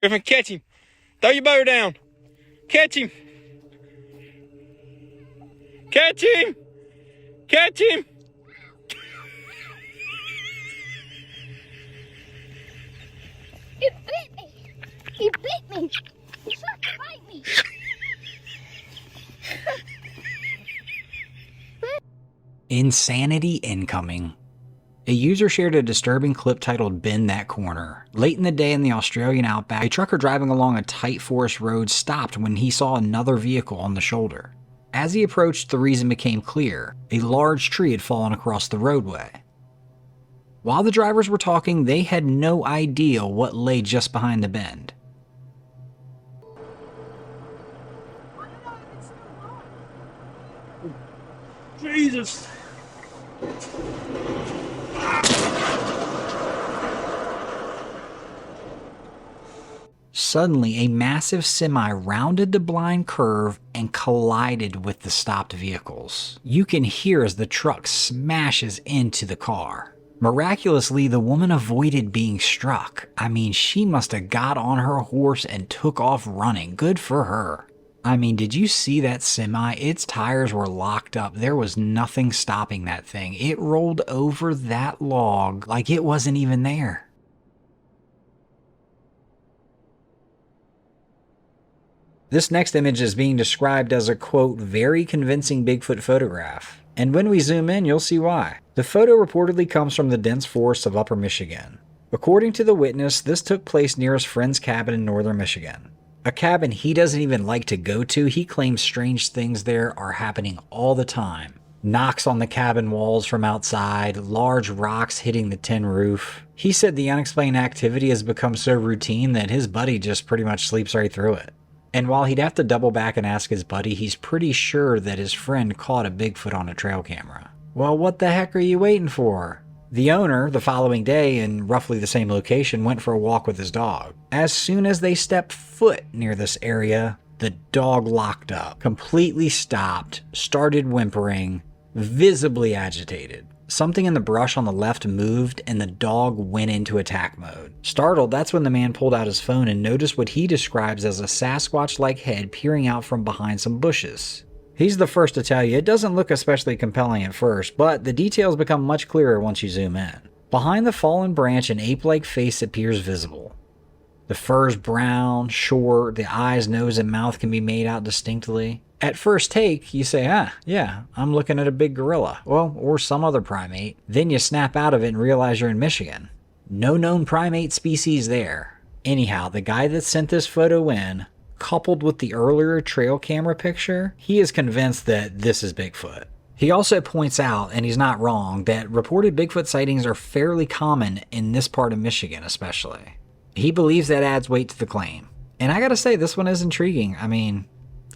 Griffin, catch him. Throw your bow down. Catch him. Catch him. Catch him. It bit me. He bit me. He tried to bite me. Insanity incoming. A user shared a disturbing clip titled "Bend That Corner." Late in the day in the Australian outback, a trucker driving along a tight forest road stopped when he saw another vehicle on the shoulder. As he approached, the reason became clear. A large tree had fallen across the roadway. While the drivers were talking, they had no idea what lay just behind the bend. Jesus. Suddenly, a massive semi rounded the blind curve and collided with the stopped vehicles. You can hear as the truck smashes into the car. Miraculously, the woman avoided being struck. I mean, she must have got on her horse and took off running. Good for her. I mean, did you see that semi? Its tires were locked up. There was nothing stopping that thing. It rolled over that log like it wasn't even there. This next image is being described as a, quote, very convincing Bigfoot photograph. And when we zoom in, you'll see why. The photo reportedly comes from the dense forests of Upper Michigan. According to the witness, this took place near his friend's cabin in northern Michigan. A cabin he doesn't even like to go to. He claims strange things there are happening all the time. Knocks on the cabin walls from outside, large rocks hitting the tin roof. He said the unexplained activity has become so routine that his buddy just pretty much sleeps right through it. And while he'd have to double back and ask his buddy, he's pretty sure that his friend caught a Bigfoot on a trail camera. Well, what the heck are you waiting for? The owner, the following day in roughly the same location, went for a walk with his dog. As soon as they stepped foot near this area, the dog locked up, completely stopped, started whimpering, visibly agitated. Something in the brush on the left moved and the dog went into attack mode. Startled, that's when the man pulled out his phone and noticed what he describes as a Sasquatch-like head peering out from behind some bushes. He's the first to tell you it doesn't look especially compelling at first, but the details become much clearer once you zoom in. Behind the fallen branch, an ape-like face appears visible. The fur's brown, short, the eyes, nose, and mouth can be made out distinctly. At first take, you say, yeah, I'm looking at a big gorilla, well, or some other primate. Then you snap out of it and realize you're in Michigan. No known primate species there. Anyhow, the guy that sent this photo in, coupled with the earlier trail camera picture, he is convinced that this is Bigfoot. He also points out, and he's not wrong, that reported Bigfoot sightings are fairly common in this part of Michigan especially. He believes that adds weight to the claim. And I gotta say, this one is intriguing. I mean,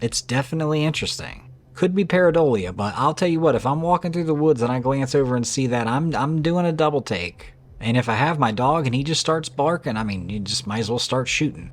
it's definitely interesting. Could be pareidolia, but I'll tell you what, if I'm walking through the woods and I glance over and see that, I'm doing a double take. And if I have my dog and he just starts barking, I mean, you just might as well start shooting.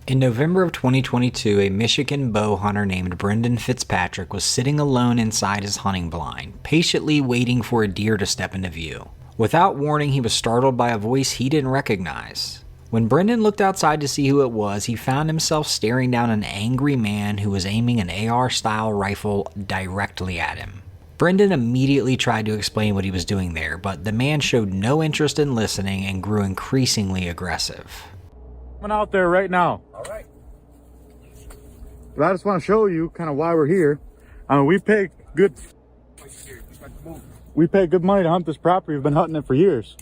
In November of 2022, a Michigan bow hunter named Brendan Fitzpatrick was sitting alone inside his hunting blind, patiently waiting for a deer to step into view. Without warning, he was startled by a voice he didn't recognize. When Brendan looked outside to see who it was, he found himself staring down an angry man who was aiming an AR-style rifle directly at him. Brendan immediately tried to explain what he was doing there, but the man showed no interest in listening and grew increasingly aggressive. I'm out there right now. All right. But I just want to show you kind of why we're here. We pay good money to hunt this property. We've been hunting it for years.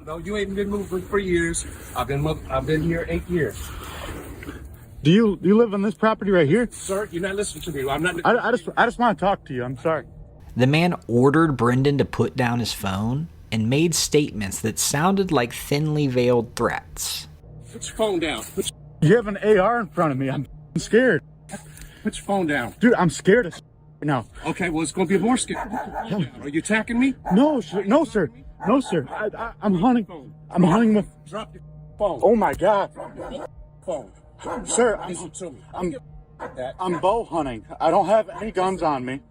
No, you ain't been moving for years. I've been here 8 years. Do you live on this property right here? Sir, you're not listening to me. I'm not. I just want to talk to you. I'm sorry. The man ordered Brendan to put down his phone and made statements that sounded like thinly veiled threats. Put your phone down. You have an AR in front of me. I'm scared. Put your phone down. Dude, I'm scared as now. Okay, well, it's going to be more scary. Are you attacking me? No, sir. No, sir. No, sir. I'm hunting. I'm hunting with... Drop your phone. Oh, my God. Phone. Sir, Listen to me. I'm bow hunting. I don't have any guns on me.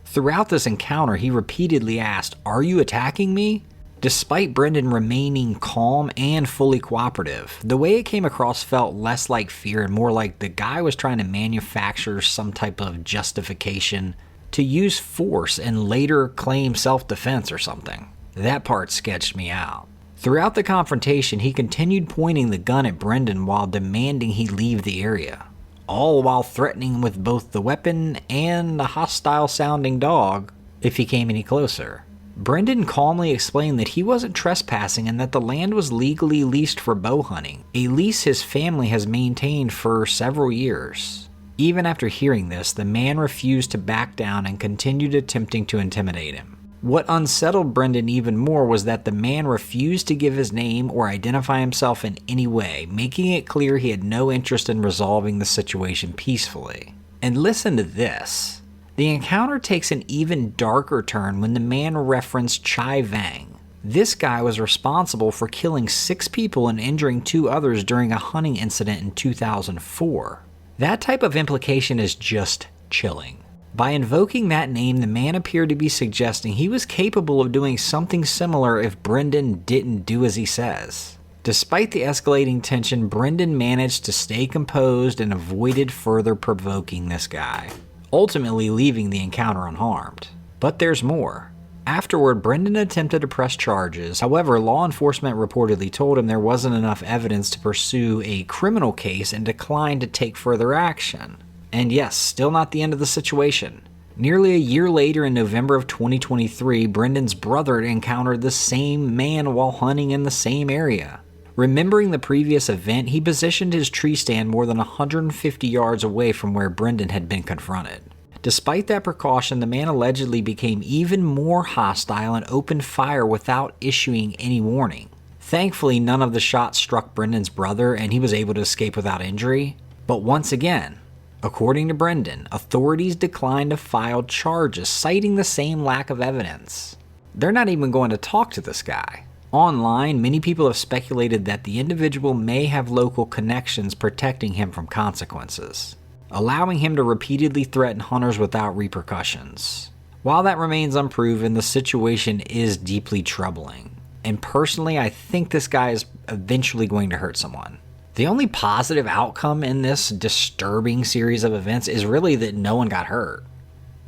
Throughout this encounter, he repeatedly asked, "Are you attacking me?" Despite Brendan remaining calm and fully cooperative, the way it came across felt less like fear and more like the guy was trying to manufacture some type of justification to use force and later claim self-defense or something. That part sketched me out. Throughout the confrontation, he continued pointing the gun at Brendan while demanding he leave the area, all while threatening with both the weapon and a hostile-sounding dog if he came any closer. Brendan calmly explained that he wasn't trespassing and that the land was legally leased for bow hunting, a lease his family has maintained for several years. Even after hearing this, the man refused to back down and continued attempting to intimidate him. What unsettled Brendan even more was that the man refused to give his name or identify himself in any way, making it clear he had no interest in resolving the situation peacefully. And listen to this. The encounter takes an even darker turn when the man referenced Chai Vang. This guy was responsible for killing 6 people and injuring 2 others during a hunting incident in 2004. That type of implication is just chilling. By invoking that name, the man appeared to be suggesting he was capable of doing something similar if Brendan didn't do as he says. Despite the escalating tension, Brendan managed to stay composed and avoided further provoking this guy, ultimately leaving the encounter unharmed. But there's more. Afterward, Brendan attempted to press charges. However, law enforcement reportedly told him there wasn't enough evidence to pursue a criminal case and declined to take further action. And yes, still not the end of the situation. Nearly a year later, in November of 2023, Brendan's brother encountered the same man while hunting in the same area. Remembering the previous event, he positioned his tree stand more than 150 yards away from where Brendan had been confronted. Despite that precaution, the man allegedly became even more hostile and opened fire without issuing any warning. Thankfully, none of the shots struck Brendan's brother and he was able to escape without injury. But once again, according to Brendan, authorities declined to file charges, citing the same lack of evidence. They're not even going to talk to this guy. Online, many people have speculated that the individual may have local connections protecting him from consequences, allowing him to repeatedly threaten hunters without repercussions. While that remains unproven, the situation is deeply troubling. And personally, I think this guy is eventually going to hurt someone. The only positive outcome in this disturbing series of events is really that no one got hurt.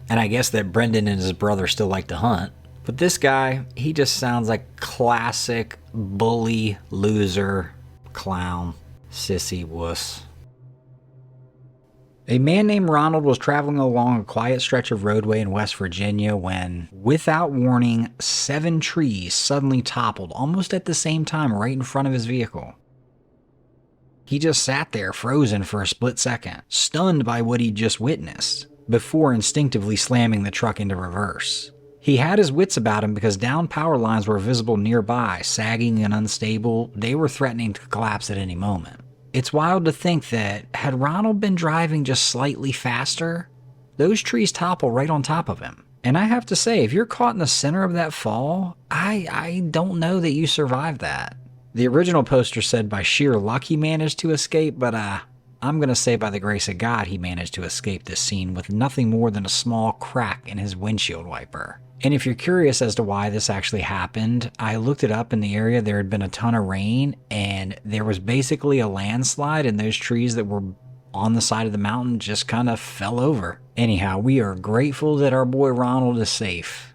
And I guess that Brendan and his brother still like to hunt. But this guy, he just sounds like classic bully, loser, clown, sissy wuss. A man named Ronald was traveling along a quiet stretch of roadway in West Virginia when, without warning, 7 trees suddenly toppled almost at the same time right in front of his vehicle. He just sat there frozen for a split second, stunned by what he'd just witnessed, before instinctively slamming the truck into reverse. He had his wits about him because downed power lines were visible nearby, sagging and unstable. They were threatening to collapse at any moment. It's wild to think that, had Ronald been driving just slightly faster, those trees topple right on top of him. And I have to say, if you're caught in the center of that fall, I don't know that you survived that. The original poster said by sheer luck he managed to escape, but I'm going to say by the grace of God he managed to escape this scene with nothing more than a small crack in his windshield wiper. And if you're curious as to why this actually happened, I looked it up. In the area there had been a ton of rain and there was basically a landslide, and those trees that were on the side of the mountain just kind of fell over. Anyhow, we are grateful that our boy Ronald is safe.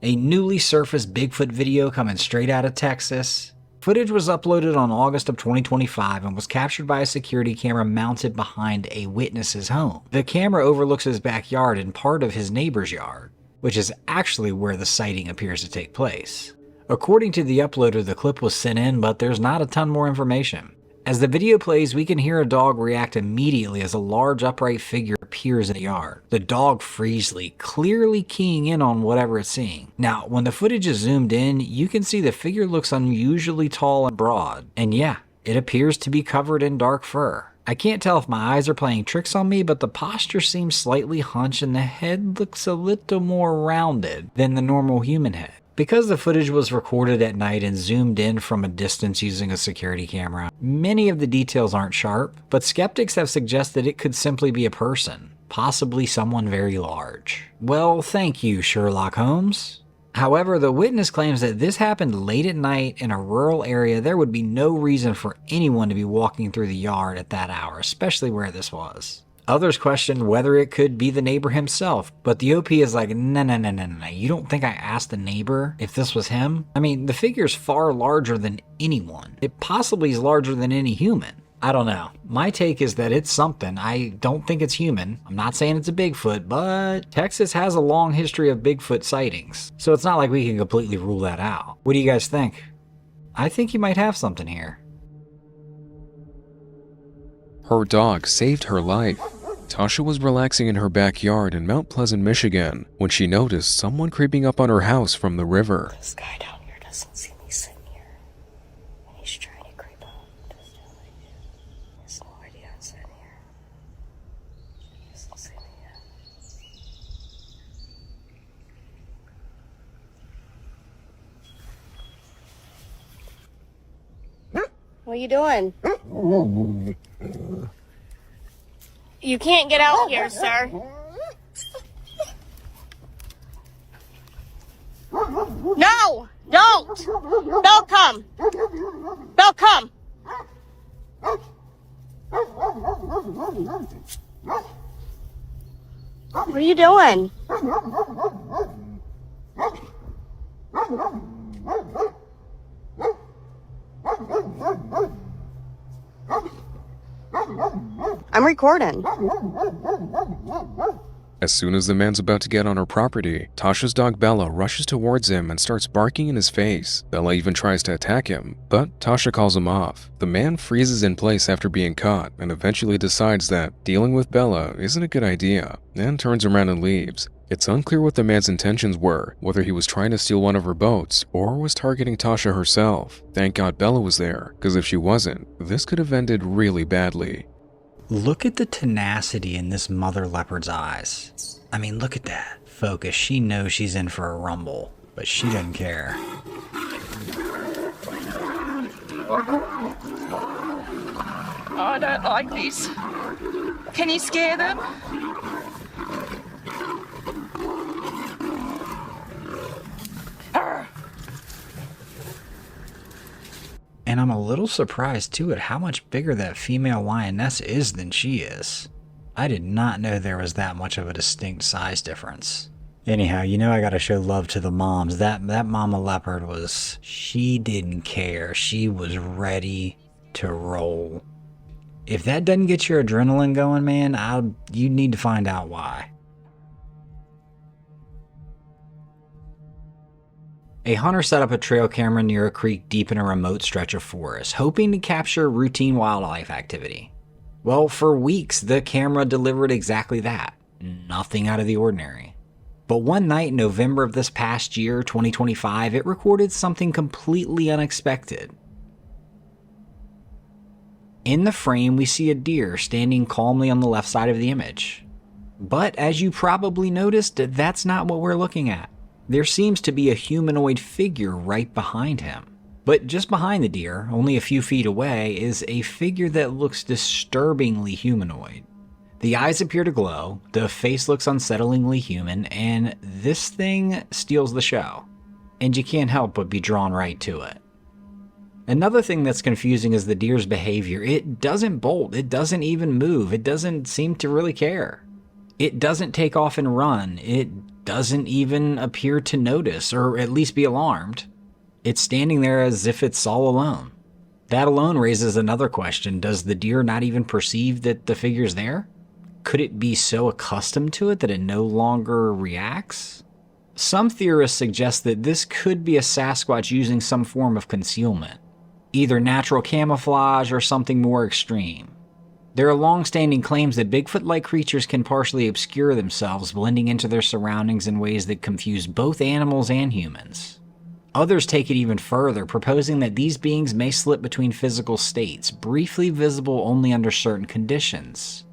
A newly surfaced Bigfoot video coming straight out of Texas. Footage was uploaded on August of 2025 and was captured by a security camera mounted behind a witness's home. The camera overlooks his backyard and part of his neighbor's yard, which is actually where the sighting appears to take place. According to the uploader, the clip was sent in, but there's not a ton more information. As the video plays, we can hear a dog react immediately as a large upright figure appears in the yard. The dog freezely, clearly keying in on whatever it's seeing. Now, when the footage is zoomed in, you can see the figure looks unusually tall and broad. And yeah, it appears to be covered in dark fur. I can't tell if my eyes are playing tricks on me, but the posture seems slightly hunched and the head looks a little more rounded than the normal human head. Because the footage was recorded at night and zoomed in from a distance using a security camera, many of the details aren't sharp, but skeptics have suggested it could simply be a person, possibly someone very large. Well, thank you, Sherlock Holmes. However, the witness claims that this happened late at night in a rural area. There would be no reason for anyone to be walking through the yard at that hour, especially where this was. Others question whether it could be the neighbor himself, but the OP is like, no, you don't think I asked the neighbor if this was him? I mean, the figure's far larger than anyone. It possibly is larger than any human. I don't know. My take is that it's something. I don't think it's human. I'm not saying it's a Bigfoot, but Texas has a long history of Bigfoot sightings, so it's not like we can completely rule that out. What do you guys think? I think you might have something here. Her dog saved her life. Tasha was relaxing in her backyard in Mount Pleasant, Michigan, when she noticed someone creeping up on her house from the river. This guy down here doesn't see me sitting here. And he's trying to creep up. Just like, he has no idea I'm sitting here. He doesn't see me yet. What are you doing? You can't get out here, sir. No! Don't! They'll come! They'll come! What are you doing? I'm recording. As soon as the man's about to get on her property, Tasha's dog Bella rushes towards him and starts barking in his face. Bella even tries to attack him, but Tasha calls him off. The man freezes in place after being caught and eventually decides that dealing with Bella isn't a good idea, and turns around and leaves. It's unclear what the man's intentions were, whether he was trying to steal one of her boats or was targeting Tasha herself. Thank God Bella was there, because if she wasn't, this could have ended really badly. Look at the tenacity in this mother leopard's eyes. I mean, look at that. Focus. She knows she's in for a rumble, but she doesn't care. Oh, I don't like this. Can you scare them? And I'm a little surprised too at how much bigger that female lioness is than she is. I did not know there was that much of a distinct size difference. Anyhow, you know I gotta show love to the moms. That mama leopard she didn't care. She was ready to roll. If that doesn't get your adrenaline going, man, you need to find out why. A hunter set up a trail camera near a creek deep in a remote stretch of forest, hoping to capture routine wildlife activity. Well, for weeks, the camera delivered exactly that. Nothing out of the ordinary. But one night in November of this past year, 2025, it recorded something completely unexpected. In the frame, we see a deer standing calmly on the left side of the image. But as you probably noticed, that's not what we're looking at. There seems to be a humanoid figure right behind him. But just behind the deer, only a few feet away, is a figure that looks disturbingly humanoid. The eyes appear to glow, the face looks unsettlingly human, and this thing steals the show. And you can't help but be drawn right to it. Another thing that's confusing is the deer's behavior. It doesn't bolt, it doesn't even move, it doesn't seem to really care. It doesn't take off and run, it doesn't even appear to notice, or at least be alarmed. It's standing there as if it's all alone. That alone raises another question. Does the deer not even perceive that the figure's there? Could it be so accustomed to it that it no longer reacts? Some theorists suggest that this could be a Sasquatch using some form of concealment, either natural camouflage or something more extreme. There are long-standing claims that Bigfoot-like creatures can partially obscure themselves, blending into their surroundings in ways that confuse both animals and humans. Others take it even further, proposing that these beings may slip between physical states, briefly visible only under certain conditions,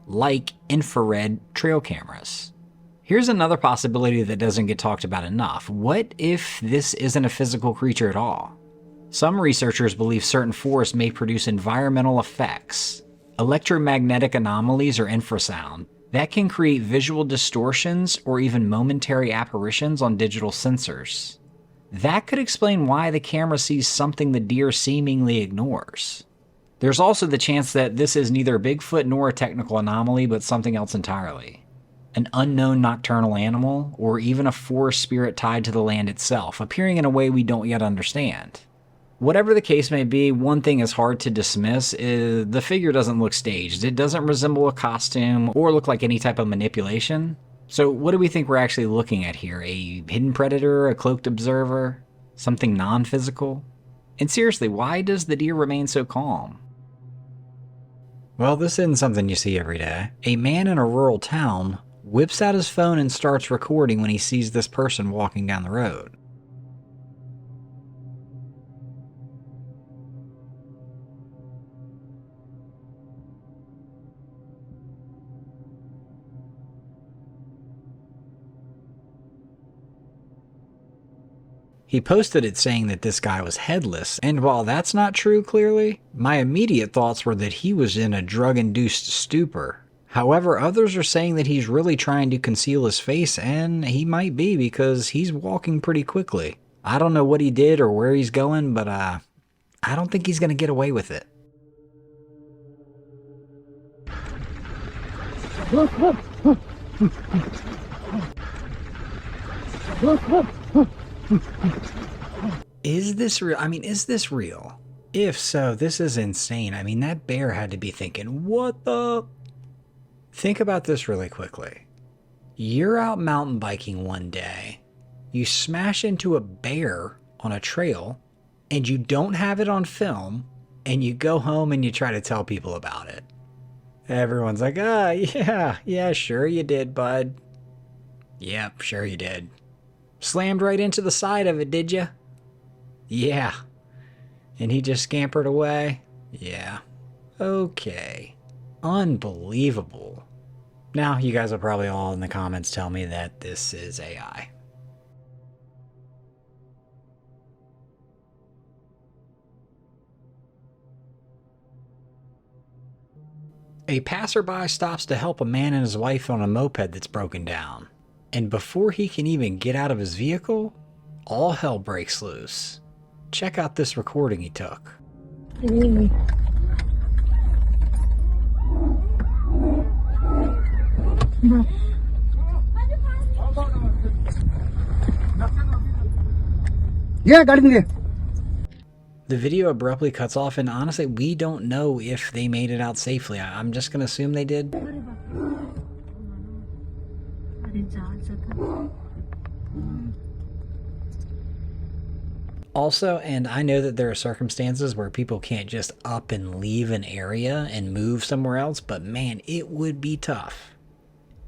like infrared trail cameras. Here's another possibility that doesn't get talked about enough. What if this isn't a physical creature at all? Some researchers believe certain forests may produce environmental effects, electromagnetic anomalies or infrasound, That can create visual distortions or even momentary apparitions on digital sensors. That could explain why the camera sees something the deer seemingly ignores. There's also the chance that this is neither Bigfoot nor a technical anomaly, but something else entirely. An unknown nocturnal animal, or even a forest spirit tied to the land itself, appearing in a way we don't yet understand. Whatever the case may be, one thing is hard to dismiss is the figure doesn't look staged. It doesn't resemble a costume or look like any type of manipulation. So what do we think we're actually looking at here? A hidden predator, a cloaked observer, something non-physical? And seriously, why does the deer remain so calm? Well, this isn't something you see every day. A man in a rural town whips out his phone and starts recording when he sees this person walking down the road. He posted it saying that this guy was headless, and while that's not true clearly, my immediate thoughts were that he was in a drug-induced stupor. However, others are saying that he's really trying to conceal his face, and he might be because he's walking pretty quickly. I don't know what he did or where he's going, but I don't think he's going to get away with it. Is this real? I mean, is this real? If so, this is insane. I mean, that bear had to be thinking, what the? Think about this really quickly. You're out mountain biking one day, you smash into a bear on a trail, and you don't have it on film, and you go home and you try to tell people about it. Everyone's like, yeah, sure you did, bud. Yep, sure you did. Slammed right into the side of it, did you? Yeah. And he just scampered away? Yeah. Okay. Unbelievable. Now, you guys will probably all in the comments tell me that this is AI. A passerby stops to help a man and his wife on a moped that's broken down. And before he can even get out of his vehicle, all hell breaks loose. Check out this recording he took. Yeah, got him there. The video abruptly cuts off, and honestly, we don't know if they made it out safely. I'm just going to assume they did. Also, and I know that there are circumstances where people can't just up and leave an area and move somewhere else, but man, it would be tough.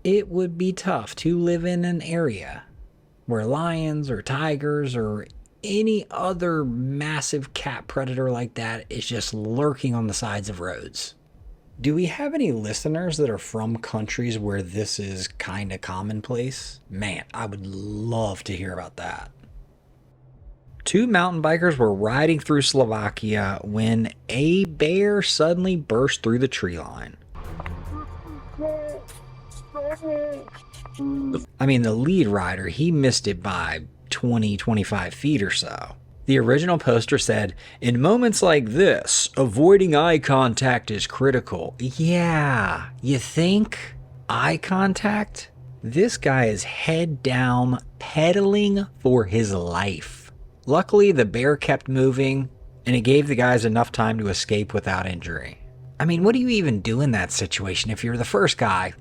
It would be tough to live in an area where lions or tigers or any other massive cat predator like that is just lurking on the sides of roads. Do we have any listeners that are from countries where this is kind of commonplace? Man, I would love to hear about that. Two mountain bikers were riding through Slovakia when a bear suddenly burst through the tree line. I mean, the lead rider, he missed it by 20-25 feet or so. The original poster said, "In moments like this, avoiding eye contact is critical." Yeah, you think? Eye contact? This guy is head down, pedaling for his life. Luckily, the bear kept moving, and it gave the guys enough time to escape without injury. I mean, what do you even do in that situation if you're the first guy?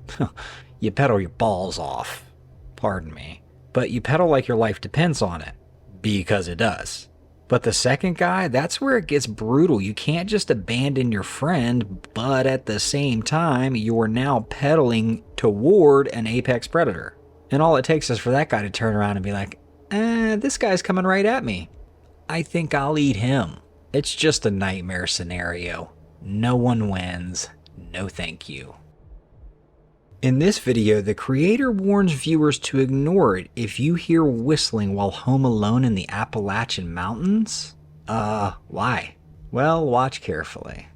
You pedal your balls off. Pardon me. But you pedal like your life depends on it. Because it does. But the second guy, that's where it gets brutal. You can't just abandon your friend, but at the same time, you're now pedaling toward an apex predator. And all it takes is for that guy to turn around and be like, this guy's coming right at me. I think I'll eat him. It's just a nightmare scenario. No one wins. No thank you. In this video, the creator warns viewers to ignore it if you hear whistling while home alone in the Appalachian mountains. Why? Well, watch carefully.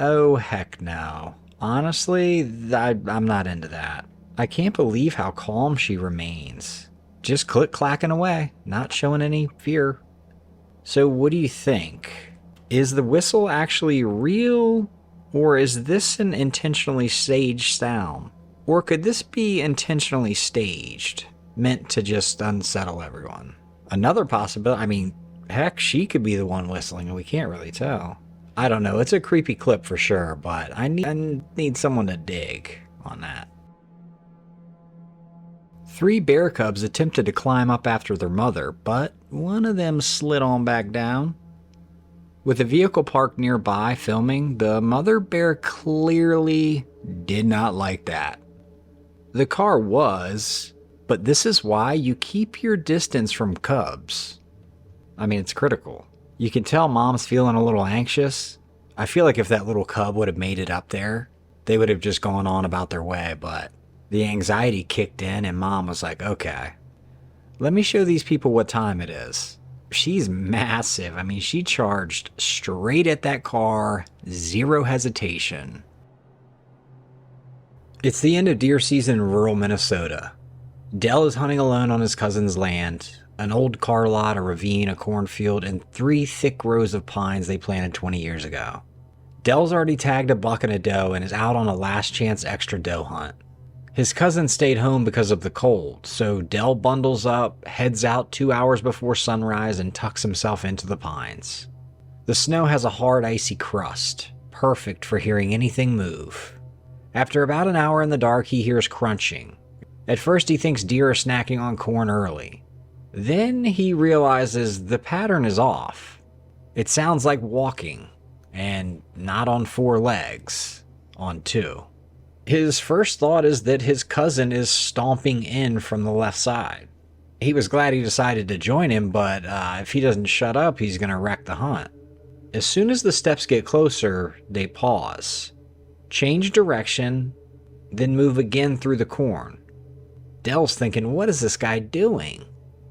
Oh, heck no. Honestly, I'm not into that. I can't believe how calm she remains. Just click-clacking away, not showing any fear. So what do you think? Is the whistle actually real, or is this an intentionally staged sound? Or could this be intentionally staged, meant to just unsettle everyone? Another possibility, I mean, heck, she could be the one whistling and we can't really tell. I don't know, it's a creepy clip for sure, but I need someone to dig on that. 3 bear cubs attempted to climb up after their mother, but one of them slid on back down. With a vehicle parked nearby filming, the mother bear clearly did not like that. The car was, but this is why you keep your distance from cubs. I mean, it's critical. You can tell mom's feeling a little anxious. I feel like if that little cub would have made it up there, they would have just gone on about their way, but the anxiety kicked in and mom was like, okay, let me show these people what time it is. She's massive. I mean, she charged straight at that car, zero hesitation. It's the end of deer season in rural Minnesota. Dell is hunting alone on his cousin's land, an old car lot, a ravine, a cornfield, and 3 thick rows of pines they planted 20 years ago. Dell's already tagged a buck and a doe and is out on a last chance extra doe hunt. His cousin stayed home because of the cold, so Dell bundles up, heads out 2 hours before sunrise, and tucks himself into the pines. The snow has a hard, icy crust, perfect for hearing anything move. After about an hour in the dark, he hears crunching. At first, he thinks deer are snacking on corn early. Then he realizes the pattern is off. It sounds like walking, and not on 4 legs, on 2. His first thought is that his cousin is stomping in from the left side. He was glad he decided to join him, but if he doesn't shut up, he's going to wreck the hunt. As soon as the steps get closer, they pause, change direction, then move again through the corn. Dell's thinking, what is this guy doing?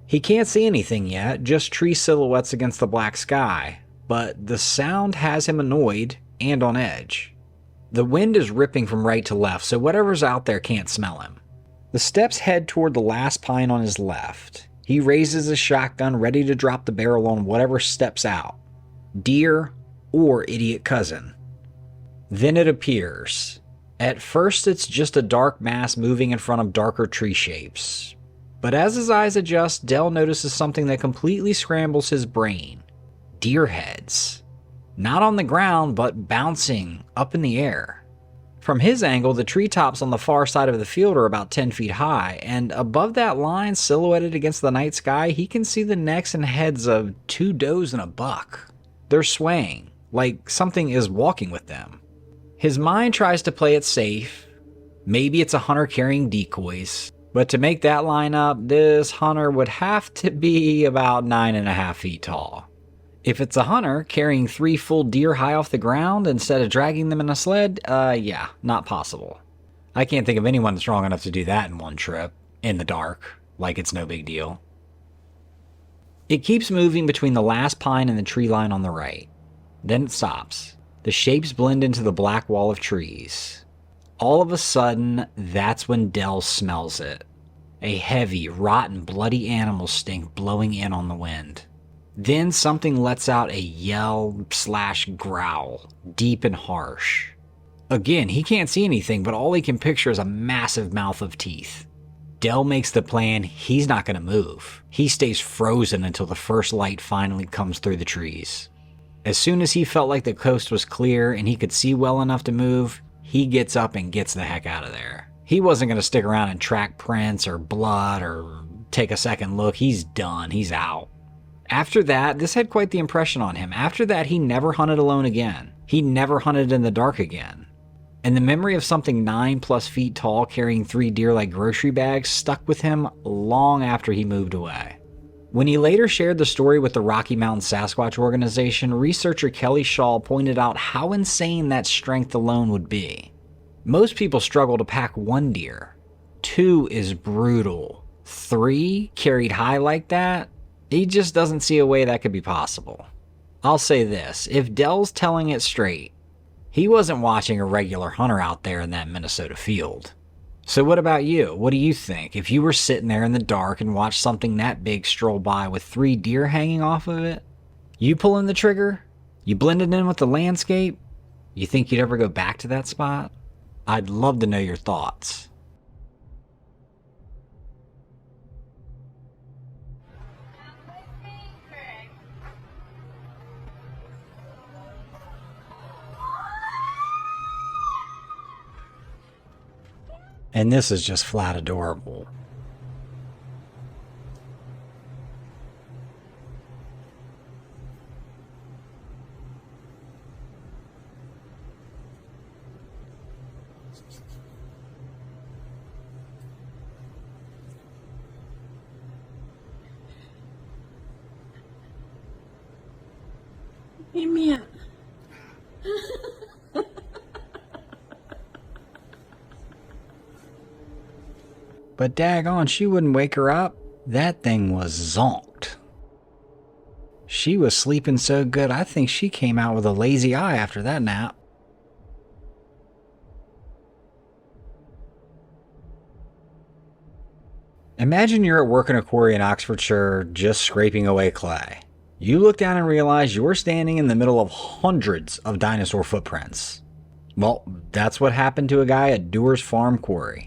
He can't see anything yet, just tree silhouettes against the black sky, but the sound has him annoyed and on edge. The wind is ripping from right to left, so whatever's out there can't smell him. The steps head toward the last pine on his left. He raises his shotgun, ready to drop the barrel on whatever steps out. Deer or idiot cousin. Then it appears. At first, it's just a dark mass moving in front of darker tree shapes. But as his eyes adjust, Dell notices something that completely scrambles his brain. Deer heads. Not on the ground, but bouncing up in the air. From his angle, the treetops on the far side of the field are about 10 feet high, and above that line, silhouetted against the night sky, he can see the necks and heads of 2 does and a buck. They're swaying, like something is walking with them. His mind tries to play it safe. Maybe it's a hunter carrying decoys, but to make that line up, this hunter would have to be about 9.5 feet tall. If it's a hunter carrying 3 full deer high off the ground instead of dragging them in a sled, yeah, not possible. I can't think of anyone strong enough to do that in one trip, in the dark, like it's no big deal. It keeps moving between the last pine and the tree line on the right. Then it stops. The shapes blend into the black wall of trees. All of a sudden, that's when Dell smells it. A heavy, rotten, bloody animal stink blowing in on the wind. Then something lets out a yell/growl, deep and harsh. Again, he can't see anything, but all he can picture is a massive mouth of teeth. Dell makes the plan, he's not going to move. He stays frozen until the first light finally comes through the trees. As soon as he felt like the coast was clear and he could see well enough to move, he gets up and gets the heck out of there. He wasn't going to stick around and track prints or blood or take a second look. He's done. He's out. After that, this had quite the impression on him. After that, he never hunted alone again. He never hunted in the dark again. And the memory of something 9+ feet tall carrying 3 deer like grocery bags stuck with him long after he moved away. When he later shared the story with the Rocky Mountain Sasquatch organization, researcher Kelly Shaw pointed out how insane that strength alone would be. Most people struggle to pack 1 deer. 2 is brutal. 3 carried high like that? He just doesn't see a way that could be possible. I'll say this, if Dell's telling it straight, He wasn't watching a regular hunter out there in that Minnesota field. So what about you? What do you think? If you were sitting there in the dark and watched something that big stroll by with 3 deer hanging off of it, you pulling the trigger? You blended in with the landscape? You think you'd ever go back to that spot? I'd love to know your thoughts. And this is just flat adorable. Amen. But daggone, she wouldn't wake her up. That thing was zonked. She was sleeping so good, I think she came out with a lazy eye after that nap. Imagine you're at work in a quarry in Oxfordshire, just scraping away clay. You look down and realize you're standing in the middle of hundreds of dinosaur footprints. Well, that's what happened to a guy at Dewar's Farm Quarry.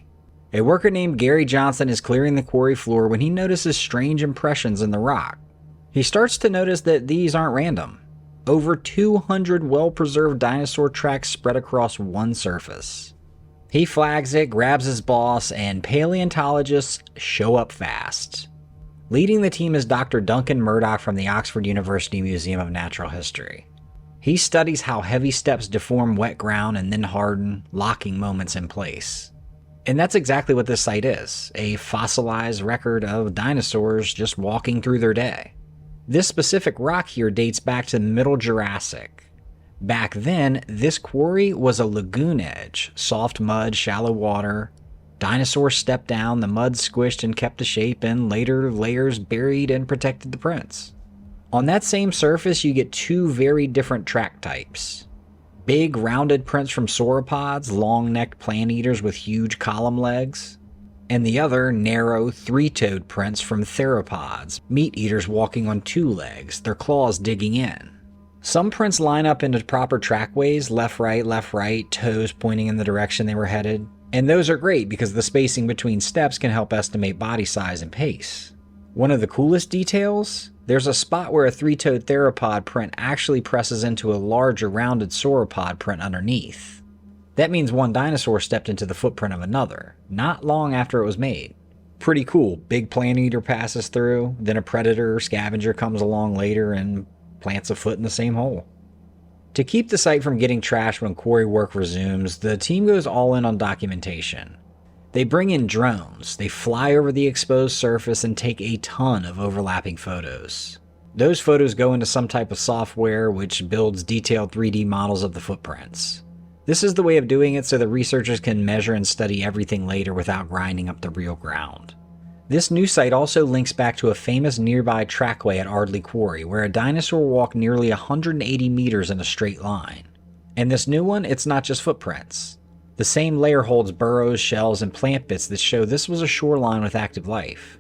A worker named Gary Johnson is clearing the quarry floor when he notices strange impressions in the rock. He starts to notice that these aren't random. Over 200 well-preserved dinosaur tracks spread across one surface. He flags it, grabs his boss, and paleontologists show up fast. Leading the team is Dr. Duncan Murdoch from the Oxford University Museum of Natural History. He studies how heavy steps deform wet ground and then harden, locking moments in place. And that's exactly what this site is, a fossilized record of dinosaurs just walking through their day. This specific rock here dates back to the Middle Jurassic. Back then, this quarry was a lagoon edge, soft mud, shallow water. Dinosaurs stepped down, the mud squished and kept the shape, and later layers buried and protected the prints. On that same surface, you get 2 very different track types. Big, rounded prints from sauropods, long-necked plant eaters with huge column legs, and the other, narrow, 3-toed prints from theropods, meat eaters walking on 2 legs, their claws digging in. Some prints line up into proper trackways, left, right, toes pointing in the direction they were headed, and those are great because the spacing between steps can help estimate body size and pace. One of the coolest details? There's a spot where a 3-toed theropod print actually presses into a larger rounded sauropod print underneath. That means one dinosaur stepped into the footprint of another, not long after it was made. Pretty cool. Big plant eater passes through, then a predator or scavenger comes along later and plants a foot in the same hole. To keep the site from getting trashed when quarry work resumes, the team goes all in on documentation. They bring in drones, they fly over the exposed surface and take a ton of overlapping photos. Those photos go into some type of software which builds detailed 3D models of the footprints. This is the way of doing it so the researchers can measure and study everything later without grinding up the real ground. This new site also links back to a famous nearby trackway at Ardley Quarry where a dinosaur walked nearly 180 meters in a straight line. And this new one, it's not just footprints. The same layer holds burrows, shells, and plant bits that show this was a shoreline with active life.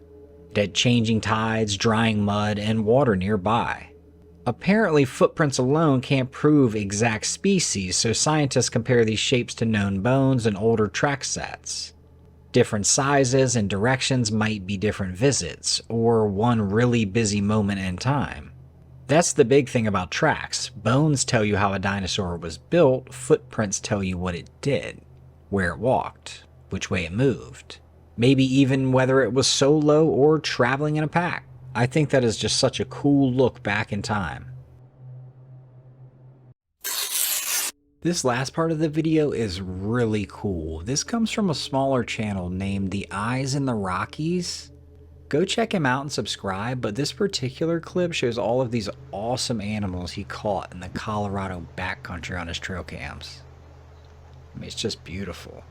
Dead changing tides, drying mud, and water nearby. Apparently, footprints alone can't prove exact species, so scientists compare these shapes to known bones and older track sets. Different sizes and directions might be different visits, or one really busy moment in time. That's the big thing about tracks. Bones tell you how a dinosaur was built, footprints tell you what it did, where it walked, which way it moved, maybe even whether it was solo or traveling in a pack. I think that is just such a cool look back in time. This last part of the video is really cool. This comes from a smaller channel named The Eyes in the Rockies. Go check him out and subscribe, but this particular clip shows all of these awesome animals he caught in the Colorado backcountry on his trail cams. I mean, it's just beautiful.